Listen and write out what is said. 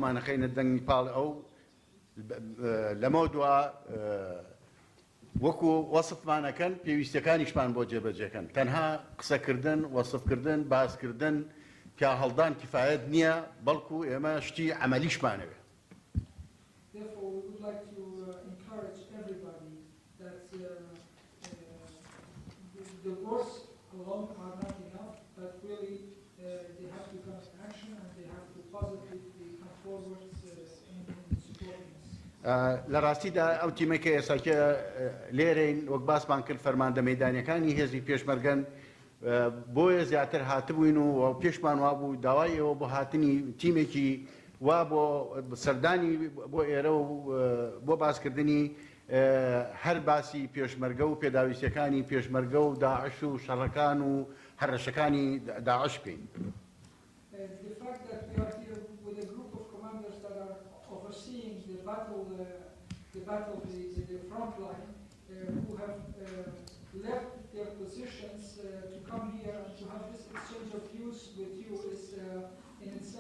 ما نخين الدنگ پال أو لمودوا وەکو وەسفمانەکەن پێویستەکانیشمان بۆ جێبەجێکەن تەنها قسەکردن وەسفکردن باسکردن پیا هەڵدان کفایەت نییە بەڵکو ئێمە شتی عەمەلیشمانەوێ. Therefore, we would like to encourage everybody that the words alone are not enough, but really they have to come to action and they have to positively come forward in supporting us. لە ڕاستیدا ئەو تیمەکە ئێساکە لێرەین وەک باسمان کرد فەرماندە مەیدانیەکانی هێزی پێشمەرگەن بۆیە زیاتر هاتبووین و پێشمان وابوو داوای ئێوە بۆ هاتنی تیمێکی وا بۆ سەردانی بۆ ئێرە و بۆ باسکردنی هەر باسی پێشمەرگە و پێداویستەکانی پێشمەرگە و داعش و شەڕەکان و هەڕەشەکانی داعش بکەین. The fact that we are here with a group of commanders that are overseeing the battle, the front line, who have left their positions to come here and to have this exchange of views with you is in itself